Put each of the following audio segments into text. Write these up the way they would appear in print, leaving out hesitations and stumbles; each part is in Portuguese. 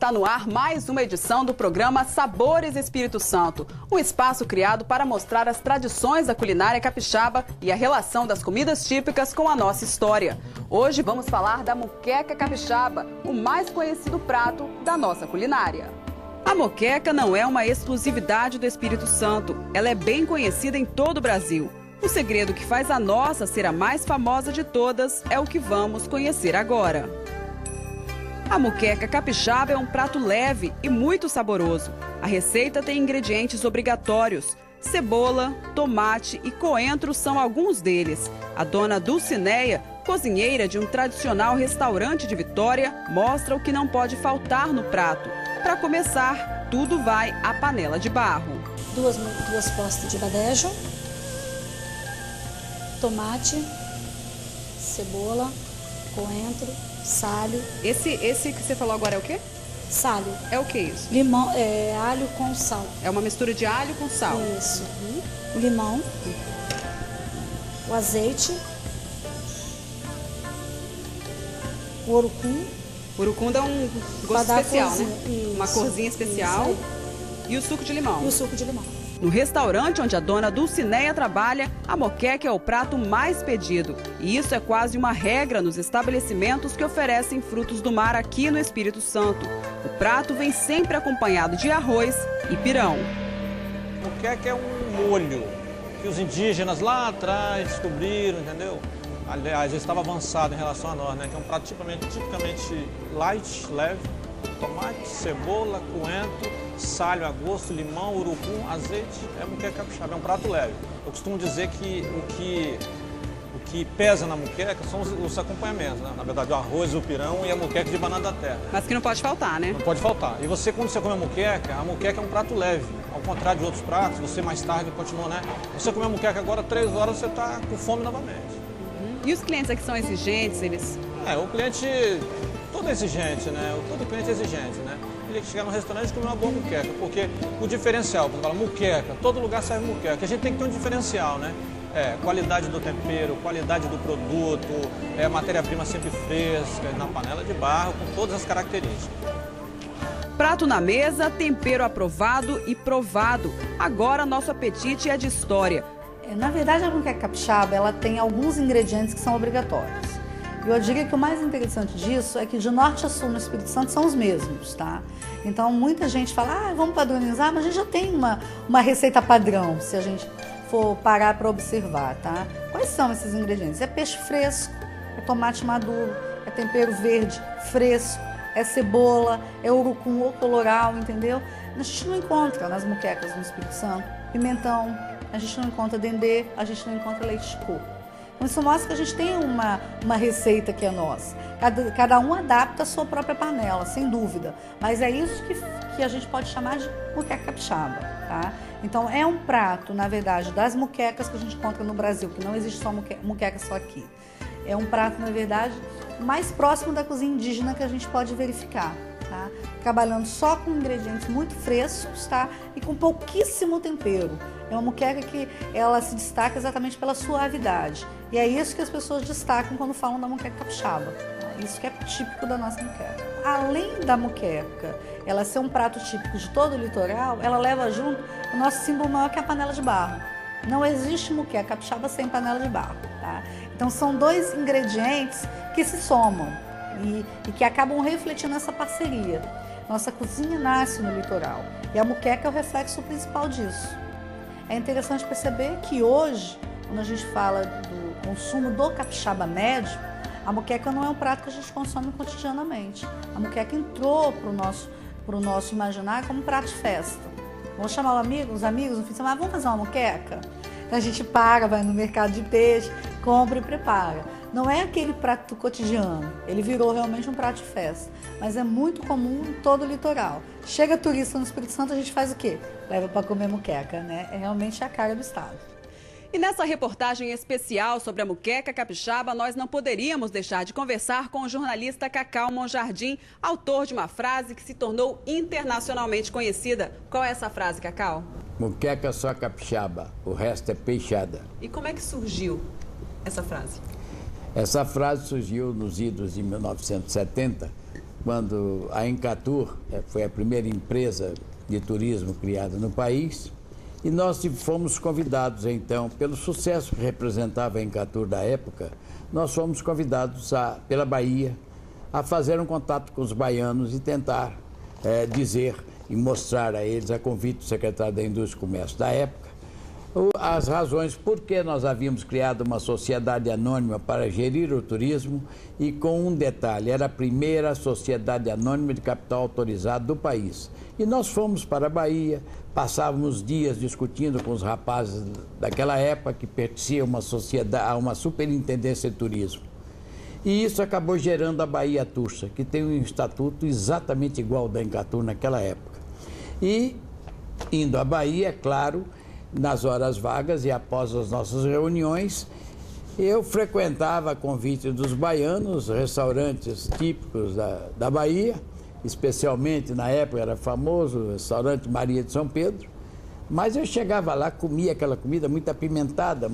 Está no ar mais uma edição do programa Sabores Espírito Santo, um espaço criado para mostrar as tradições da culinária capixaba e a relação das comidas típicas com a nossa história. Hoje vamos falar da moqueca capixaba, o mais conhecido prato da nossa culinária. A moqueca não é uma exclusividade do Espírito Santo, ela é bem conhecida em todo o Brasil. O segredo que faz a nossa ser a mais famosa de todas é o que vamos conhecer agora. A moqueca capixaba é um prato leve e muito saboroso. A receita tem ingredientes obrigatórios. Cebola, tomate e coentro são alguns deles. A dona Dulcineia, cozinheira de um tradicional restaurante de Vitória, mostra o que não pode faltar no prato. Para começar, tudo vai à panela de barro. Duas postas de badejo, tomate, cebola, coentro, salho. Esse que você falou agora é o quê? Salho. É o que isso? Limão, alho com sal. É uma mistura de alho com sal. Isso. O limão, o azeite, o urucum. O urucum dá um gosto especial, né? Isso, uma corzinha especial. E o suco de limão. E o suco de limão. No restaurante onde a dona Dulcineia trabalha, a moqueca é o prato mais pedido. E isso é quase uma regra nos estabelecimentos que oferecem frutos do mar aqui no Espírito Santo. O prato vem sempre acompanhado de arroz e pirão. Moqueca é um molho que os indígenas lá atrás descobriram, entendeu? Aliás, já estava avançado em relação a nós, né? Que é um prato tipicamente light, leve. Tomate, cebola, coentro, salho a gosto, limão, urucum, azeite, é moqueca capixaba, é um prato leve. Eu costumo dizer que o que pesa na moqueca são os acompanhamentos, né? Na verdade, o arroz, o pirão e a moqueca de banana da terra. Mas que não pode faltar, né? Não pode faltar. E você, quando você come a moqueca é um prato leve. Ao contrário de outros pratos, você mais tarde continua, né? Você come a moqueca agora, 3 horas, você está com fome novamente. E os clientes aqui são exigentes, eles... O cliente... Todo exigente, né? Todo cliente é exigente, né? Ele tem que chegar no restaurante e comer uma boa moqueca, porque o diferencial, quando fala moqueca, todo lugar serve moqueca. A gente tem que ter um diferencial, né? Qualidade do tempero, qualidade do produto, matéria-prima sempre fresca, na panela de barro, com todas as características. Prato na mesa, tempero aprovado e provado. Agora nosso apetite é de história. Na verdade, a moqueca capixaba, ela tem alguns ingredientes que são obrigatórios. Eu diria que o mais interessante disso é que de norte a sul no Espírito Santo são os mesmos, tá? Então muita gente fala, vamos padronizar, mas a gente já tem uma receita padrão, se a gente for parar para observar, tá? Quais são esses ingredientes? É peixe fresco, é tomate maduro, é tempero verde fresco, é cebola, é urucum ou coloral, entendeu? A gente não encontra nas moquecas no Espírito Santo pimentão, a gente não encontra dendê, a gente não encontra leite de coco. Então isso mostra que a gente tem uma receita que é nossa. Cada um adapta a sua própria panela, sem dúvida. Mas é isso que a gente pode chamar de moqueca capixaba, tá? Então é um prato, na verdade, das moquecas que a gente encontra no Brasil, que não existe só moqueca só aqui. É um prato, na verdade, mais próximo da cozinha indígena que a gente pode verificar, tá? Trabalhando só com ingredientes muito frescos, tá? E com pouquíssimo tempero. É uma moqueca que ela se destaca exatamente pela suavidade. E é isso que as pessoas destacam quando falam da moqueca capixaba. Isso que é típico da nossa moqueca. Além da moqueca, ela ser um prato típico de todo o litoral, ela leva junto o nosso símbolo maior, que é a panela de barro. Não existe moqueca capixaba sem panela de barro, tá? Então são dois ingredientes que se somam e que acabam refletindo essa parceria. Nossa cozinha nasce no litoral e a moqueca é o reflexo principal disso. É interessante perceber que hoje, quando a gente fala do consumo do capixaba médio, a moqueca não é um prato que a gente consome cotidianamente. A moqueca entrou para o nosso imaginário como um prato de festa. Vamos chamar os amigos no fim de semana, vamos fazer uma moqueca? Então a gente vai no mercado de peixe, compra e prepara. Não é aquele prato cotidiano, ele virou realmente um prato de festa, mas é muito comum em todo o litoral. Chega turista no Espírito Santo, a gente faz o quê? Leva para comer moqueca, né? É realmente a cara do estado. E nessa reportagem especial sobre a moqueca capixaba, nós não poderíamos deixar de conversar com o jornalista Cacau Monjardim, autor de uma frase que se tornou internacionalmente conhecida. Qual é essa frase, Cacau? Moqueca só capixaba, o resto é peixada. E como é que surgiu essa frase? Essa frase surgiu nos idos de 1970, quando a Encatur foi a primeira empresa de turismo criada no país, e nós fomos convidados, então, pelo sucesso que representava a Encatur da época, nós fomos convidados pela Bahia a fazer um contato com os baianos e tentar dizer e mostrar a eles, a convite do secretário da Indústria e Comércio da época, as razões por que nós havíamos criado uma sociedade anônima para gerir o turismo e com um detalhe, era a primeira sociedade anônima de capital autorizado do país. E nós fomos para a Bahia, passávamos dias discutindo com os rapazes daquela época que pertenciam a uma superintendência de turismo. E isso acabou gerando a Bahia Tursa, que tem um estatuto exatamente igual ao da Encatur naquela época. E indo à Bahia, é claro, nas horas vagas e após as nossas reuniões, eu frequentava a convite dos baianos, restaurantes típicos da Bahia, especialmente na época era famoso o restaurante Maria de São Pedro, mas eu chegava lá, comia aquela comida muito apimentada,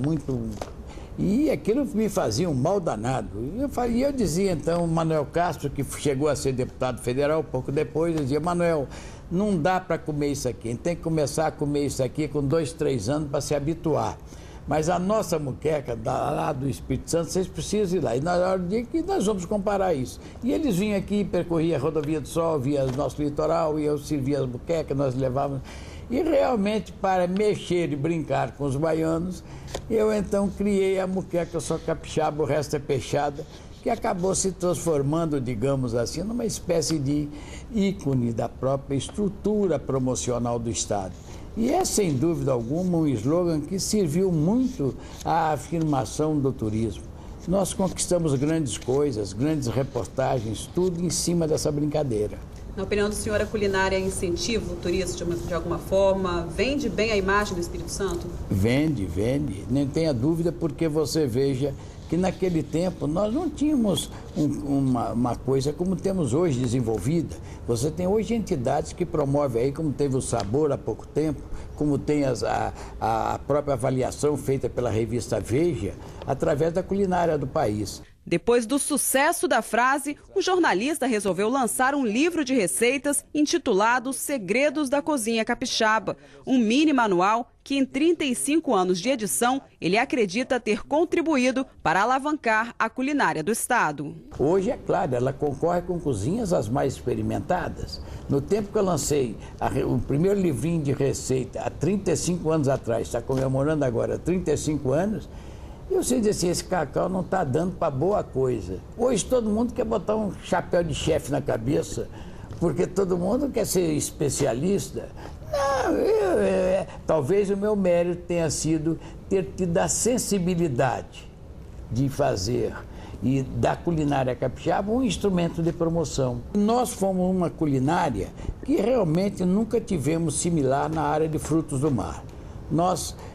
e aquilo me fazia um mal danado. E eu dizia então, Manuel Castro, que chegou a ser deputado federal pouco depois, eu dizia, Manuel, não dá para comer isso aqui, a gente tem que começar a comer isso aqui com 2, 3 anos para se habituar. Mas a nossa muqueca lá do Espírito Santo, vocês precisam ir lá. E na hora do dia que nós vamos comparar isso. E eles vinham aqui, percorriam a Rodovia do Sol, via o nosso litoral, e eu servia as muquecas, nós levávamos. E realmente, para mexer e brincar com os baianos, eu então criei a muqueca Só Capixaba, o resto é peixada, que acabou se transformando, digamos assim, numa espécie de ícone da própria estrutura promocional do Estado. E é, sem dúvida alguma, um slogan que serviu muito à afirmação do turismo. Nós conquistamos grandes coisas, grandes reportagens, tudo em cima dessa brincadeira. Na opinião do senhor, a culinária incentiva o turismo de alguma forma? Vende bem a imagem do Espírito Santo? Vende, nem tenha dúvida, porque você veja que naquele tempo nós não tínhamos uma coisa como temos hoje desenvolvida. Você tem hoje entidades que promovem aí, como teve o Sabor há pouco tempo, como tem a própria avaliação feita pela revista Veja, através da culinária do país. Depois do sucesso da frase, o jornalista resolveu lançar um livro de receitas intitulado Segredos da Cozinha Capixaba, um mini manual que em 35 anos de edição ele acredita ter contribuído para alavancar a culinária do estado. Hoje, é claro, ela concorre com cozinhas as mais experimentadas. No tempo que eu lancei o primeiro livrinho de receita, há 35 anos atrás, está comemorando agora 35 anos, eu sei dizer assim, esse cacau não está dando para boa coisa. Hoje todo mundo quer botar um chapéu de chefe na cabeça, porque todo mundo quer ser especialista. Não, talvez o meu mérito tenha sido ter tido a sensibilidade de fazer e da culinária capixaba um instrumento de promoção. Nós fomos uma culinária que realmente nunca tivemos similar na área de frutos do mar.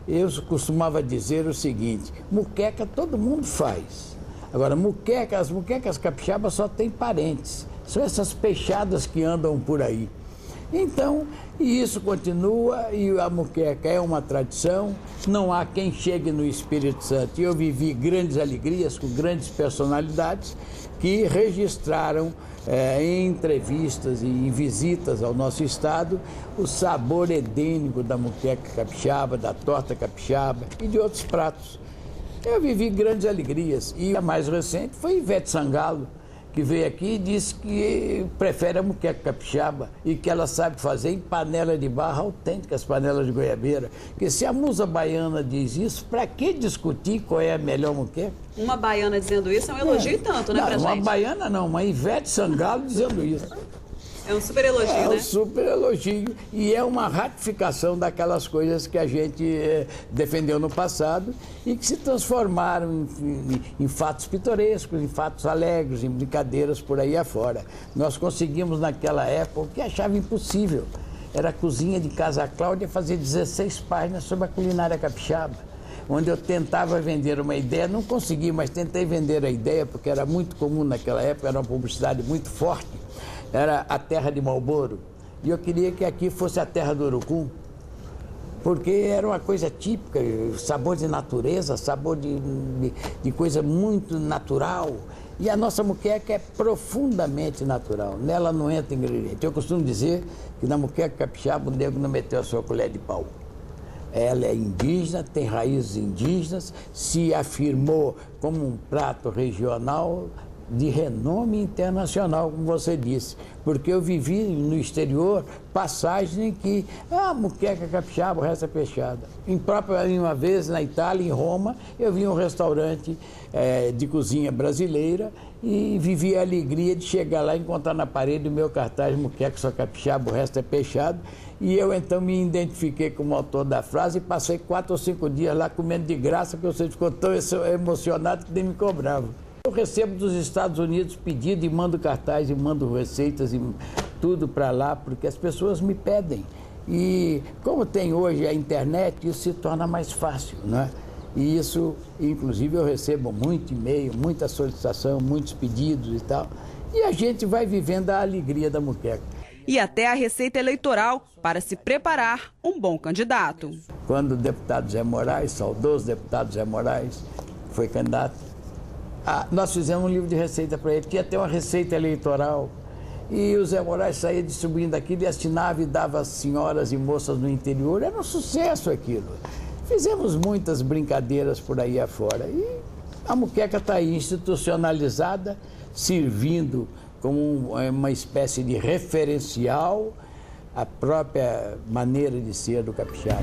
Eu costumava dizer o seguinte, muqueca todo mundo faz. Agora, as muquecas capixabas só têm parentes. São essas peixadas que andam por aí. Então, e isso continua, e a muqueca é uma tradição, não há quem chegue no Espírito Santo. E eu vivi grandes alegrias com grandes personalidades que registraram em entrevistas e em visitas ao nosso estado o sabor edênico da muqueca capixaba, da torta capixaba e de outros pratos. Eu vivi grandes alegrias. E a mais recente foi Ivete Sangalo, que veio aqui e disse que prefere a muqueca capixaba e que ela sabe fazer em panela de barro autênticas, panelas de goiabeira. Que se a musa baiana diz isso, para que discutir qual é a melhor muqueca? Uma baiana dizendo isso é um elogio e tanto, né, pra gente? Uma baiana não, uma Ivete Sangalo dizendo isso. É um super elogio, né? É um super elogio e é uma ratificação daquelas coisas que a gente defendeu no passado e que se transformaram em fatos pitorescos, em fatos alegres, em brincadeiras por aí afora. Nós conseguimos naquela época o que achava impossível. Era a cozinha de Casa Cláudia fazer 16 páginas sobre a culinária capixaba, onde eu tentava vender uma ideia, não consegui, mas tentei vender a ideia porque era muito comum naquela época, era uma publicidade muito forte. Era a terra de Marlboro, e eu queria que aqui fosse a terra do urucum. porque era uma coisa típica, sabor de natureza, sabor de coisa muito natural. E a nossa muqueca é profundamente natural, nela não entra ingrediente. Eu costumo dizer que na muqueca capixaba o negro não meteu a sua colher de pau. Ela é indígena, tem raízes indígenas, se afirmou como um prato regional de renome internacional, como você disse, porque eu vivi no exterior passagens em que a muqueca capixaba, o resto é peixada. Uma vez na Itália, em Roma, eu vi um restaurante de cozinha brasileira e vivi a alegria de chegar lá e encontrar na parede o meu cartaz muqueca só capixaba, o resto é peixado. E eu então me identifiquei como autor da frase e passei 4 ou 5 dias lá comendo de graça, que você ficou tão emocionado que nem me cobrava. Eu recebo dos Estados Unidos pedido e mando cartaz e mando receitas e tudo para lá, porque as pessoas me pedem. E como tem hoje a internet, isso se torna mais fácil, né? E isso, inclusive, eu recebo muito e-mail, muita solicitação, muitos pedidos e tal. E a gente vai vivendo a alegria da muqueca. E até a receita eleitoral para se preparar um bom candidato. Quando o deputado Zé Moraes, saudoso deputado Zé Moraes, foi candidato, nós fizemos um livro de receita para ele, tinha até uma receita eleitoral. E o Zé Moraes saía distribuindo aquilo e assinava e dava às senhoras e moças no interior. Era um sucesso aquilo. Fizemos muitas brincadeiras por aí afora. E a muqueca está aí institucionalizada, servindo como uma espécie de referencial à própria maneira de ser do capixaba.